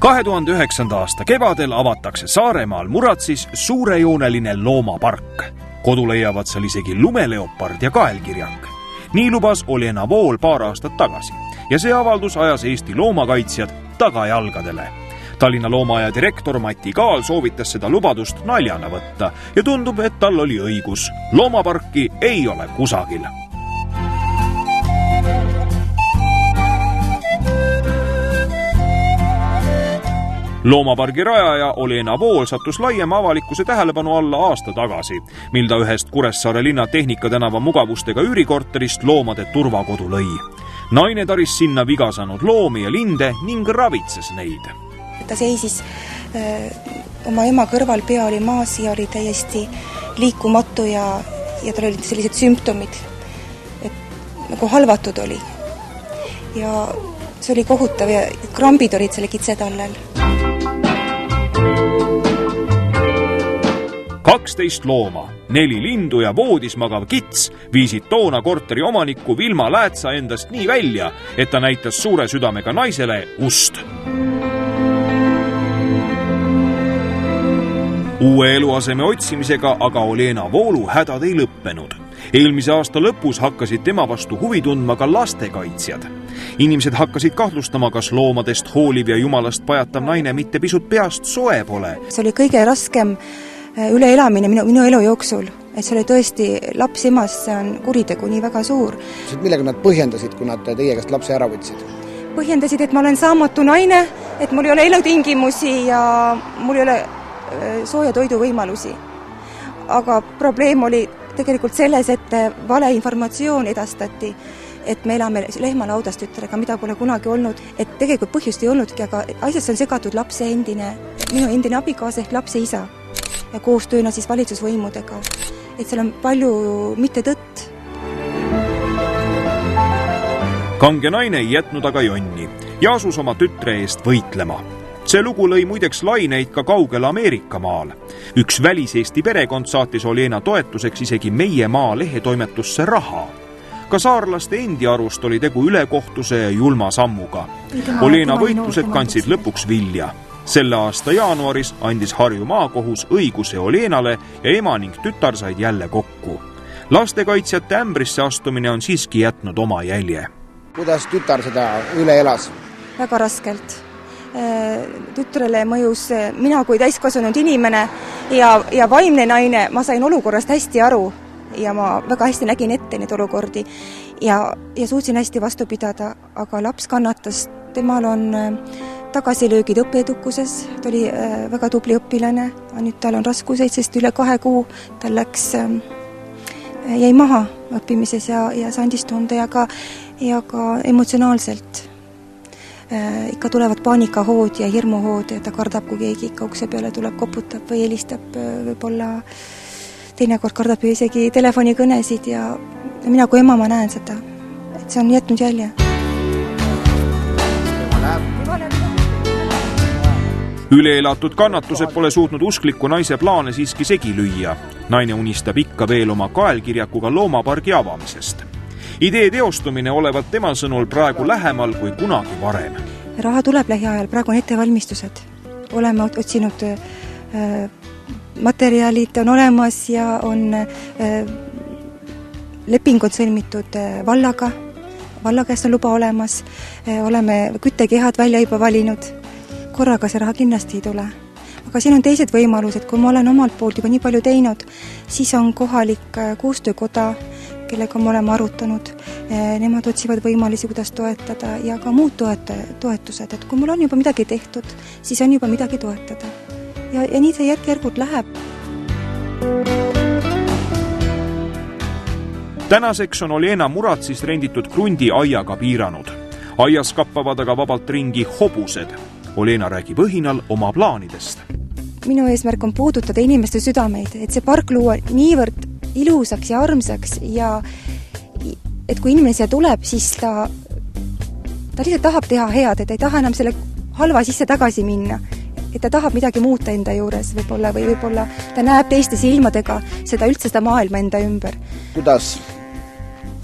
2009. aasta kevadel avatakse Saaremaal Muratsis suurejooneline loomapark. Kodu leiavad seal isegi lumeleopard ja kaelkirjak. Nii lubas Olena Vool paar aastat tagasi ja see avaldus ajas Eesti loomakaitsjad tagajalgadele. Tallinna loomaaia direktor Mati Kaal soovitas seda lubadust naljana võtta ja tundub, et tal oli õigus. Loomaparki ei ole kusagil. Loomapargi rajaja Olena Vool sattus laiema avalikkuse tähelepanu alla aasta tagasi, mil ta ühest Kuressaare linna Tehnika tänava mugavustega üürikorterist loomade turvakodu lõi. Naine taris sinna viga saanud loomi ja linde ning ravitses neid. Ta seisis oma ema kõrval, pea oli maas ja oli täiesti liikumatu ja tal olid sellised sümptomid, et nagu halvatud oli. Ja see oli kohutav ja krambid olid selle kitsetallel. 12 looma, 4 lindu ja voodis magav kits viisid toona korteri omanikku Vilma Läätsa endast nii välja, et ta näitas suure südamega naisele ust. Uue eluaseme otsimisega aga Olena Voolu hädad ei lõppenud. Eelmise aasta lõpus hakkasid tema vastu huvi tundma ka lastekaitsjad. Inimesed hakkasid kahtlustama, kas loomadest hooliv ja jumalast pajatav naine mitte pisut peast soe pole. See oli kõige raskem üleelamine minu elu jooksul, et see oli tõesti laps emast, see on kuritegu nii väga suur. Millega nad põhjendasid, kui nad teie käest lapse ära võtsid? Põhjendasid, et ma olen saamatu naine, et mul ei ole elutingimusi ja mul ei ole sooja toidu võimalusi. Aga probleem oli tegelikult selles, et vale informatsioon edastati, et me elame lehmalaudas tütrega, mida pole kunagi olnud, et tegelikult põhjust ei olnudki, aga asjast on segatud minu endine abikaasa ehk lapse isa ja koostööna siis valitsusvõimudega, et seal on palju mitte tõtt. Kange naine ei jätnud aga jonni ja asus oma tütre eest võitlema. See lugu lõi muideks laineid ka kaugel Ameerika maal. Üks väliseesti perekond saatis Olena toetuseks isegi Meie maa lehetoimetusse raha. Ka saarlaste endi arust oli tegu ülekohtuse ja julma sammuga. Olena võitlused kandsid lõpuks vilja. Selle aasta jaanuaris andis Harju maakohus õiguse Olenale ja ema ning tütar said jälle kokku. Lastekaitsjate ämbrisse astumine on siiski jätnud oma jälje. Kuidas tütar seda üle elas? Väga raskelt. Tütrele mõjus mina kui täiskasvanud inimene ja vaimne naine, ma sain olukorrast hästi aru ja ma väga hästi nägin ette neid olukordi ja suutsin hästi vastu pidada, aga laps kannatas. Temal on tagasilöögid õppeedukuses, ta oli väga tubli õpilane, nüüd tal on raskuseid, sest üle 2 kuu tal jäi maha õppimises ja see andis tunde ja ka emotsionaalselt. Ikka tulevad paanikahood ja hirmuhood ja ta kardab, kui keegi ikka ukse peale tuleb, koputab või helistab, võib-olla teinekord kardab ju isegi telefonikõnesid ja mina kui ema ma näen seda, et see on jätnud jälje. Üleelatud kannatused pole suutnud uskliku naise plaane siiski segi lüüa. Naine unistab ikka veel oma kaelkirjakuga loomapargi avamisest. Idee teostumine olevat tema sõnul praegu lähemal kui kunagi varem. Raha tuleb lähiajal, praegu on ettevalmistused. Oleme otsinud materjalid on olemas ja on lepingud sõlmitud vallaga. Valla käest on luba olemas. Oleme küttekehad välja juba valinud. Korraga see raha kindlasti ei tule. Aga siin on teised võimalused, kui ma olen omalt poolt juba nii palju teinud, siis on kohalik koostöökoda, kellega me oleme arutanud. Nemad otsivad võimalusi, kuidas toetada ja ka muud toetused. Et kui mul on juba midagi tehtud, siis on juba midagi toetada. Ja nii see järk-järgult läheb. Tänaseks on Olena Muratsist renditud krundi aiaga piiranud. Aias kappavad aga vabalt ringi hobused. Olena räägib õhinal oma plaanidest. Minu eesmärk on puudutada inimeste südameid, et see park luua niivõrd ilusaks ja armsaks ja et kui inimene siia tuleb, siis ta lihtsalt tahab teha head, et ei taha enam selle halva sisse tagasi minna. Et ta tahab midagi muuta enda juures võib-olla või võib-olla ta näeb teiste silmadega seda maailma enda ümber. Kuidas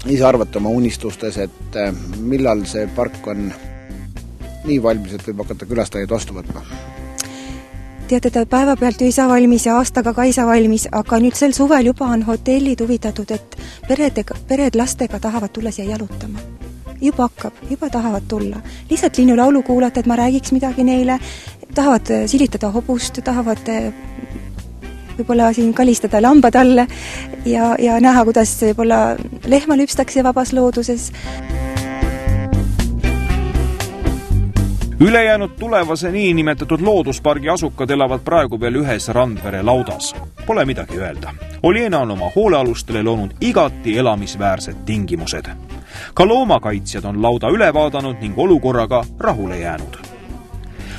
ise arvate oma unistustes, et millal see park on nii valmis, et võib hakata külastajaid vastu võtma? Teate, ta päevapealt ju ei saa valmis ja aastaga ka ei saa valmis, aga nüüd sel suvel juba on hotellid huvitatud, et pered lastega tahavad tulla siia jalutama. Juba hakkab, juba tahavad tulla. Lihtsalt linnulaulu kuulata, et ma räägiks midagi neile, tahavad silitada hobust, tahavad võib-olla siin kalistada lambad alle ja näha, kuidas võib-olla lehma lüpstakse vabas looduses. Ülejäänud tulevase niinimetatud looduspargi asukad elavad praegu veel ühes Randvere laudas. Pole midagi öelda. Oljena on oma hoolealustele loonud igati elamisväärsed tingimused. Ka loomakaitsjad on lauda üle vaadanud ning olukorraga rahule jäänud.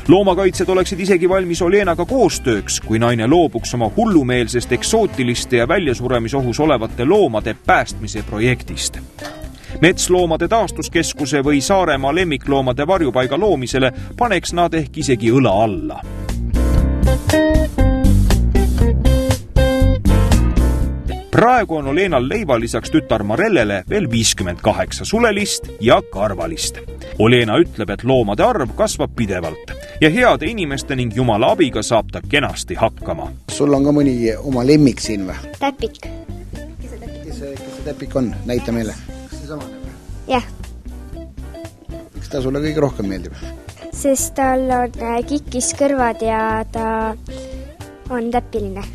Loomakaitsjad oleksid isegi valmis Oljenaga koostööks, kui naine loobuks oma hullumeelsest eksootiliste ja väljasuremisohus olevate loomade päästmise projektist. Metsloomade taastuskeskuse või Saaremaa lemmikloomade varjupaiga loomisele paneks nad ehk isegi õla alla. Praegu on Oljenal leival lisaks tütar Marellele veel 58 sulelist ja karvalist. Oljena ütleb, et loomade arv kasvab pidevalt ja heade inimeste ning jumala abiga saab ta kenasti hakkama. Sul on ka mõni oma lemmik siin või? Täpik. Kes see täpik on? Näita meile. Kas see sama näeb? Jah. Miks ta sulle kõige rohkem meeldib? Sest tal on kikis kõrvad ja ta on täpiline.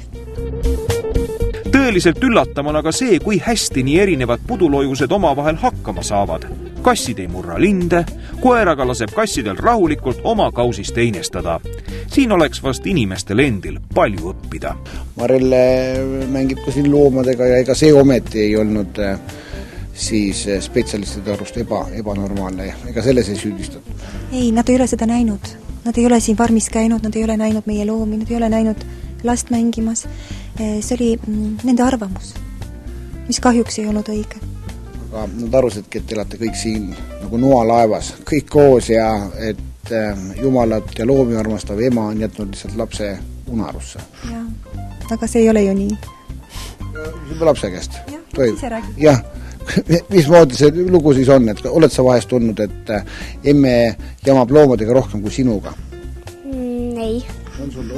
Tõeliselt üllatav on aga see, kui hästi nii erinevad pudulojused omavahel hakkama saavad. Kassid ei murra linde, koeraga laseb kassidel rahulikult oma kausist einestada. Siin oleks vast inimestel endil palju õppida. Marelle mängib ka siin loomadega ja ega see ometi ei olnud siis spetsialistide arust ebanormaalne. Ega selles ei süüdistatud. Ei, nad ei ole seda näinud. Nad ei ole siin farmis käinud, nad ei ole näinud meie loomi, nad ei ole näinud last mängimas. See oli nende arvamus, mis kahjuks ei olnud õige. Aga nad arvasidki, et elate kõik siin nagu noalaevas, kõik koos ja et jumalat ja loomi armastav ema on jätnud lihtsalt lapse unarusse. Ja, aga see ei ole ju nii. Juba lapse käest? Jah, ise räägib. Jah, mismoodi see lugu siis on, et oled sa vahest tundnud, et emme jamab loomadega rohkem kui sinuga? Ei.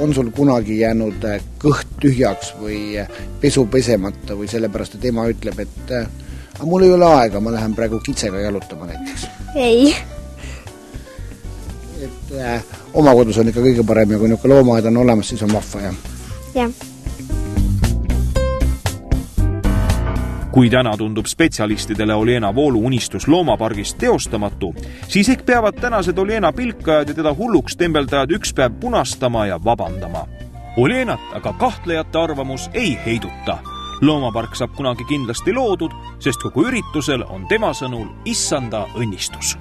On sul kunagi jäänud kõht tühjaks või pesu pesemata või sellepärast, et ema ütleb, et mul ei ole aega, ma lähen praegu kitsega jalutama näiteks? Ei. Et oma kodus on ikka kõige parem ja kui niisugune loomaaed on olemas, siis on vahva, jah? Jah. Kui täna tundub spetsialistidele Oljena voolu unistus loomapargist teostamatu, siis ehk peavad tänased Oljena pilkajad ja teda hulluks tembeldajad üks päev punastama ja vabandama. Oljenat aga kahtlejate arvamus ei heiduta. Loomapark saab kunagi kindlasti loodud, sest kogu üritusel on tema sõnul issanda õnnistus.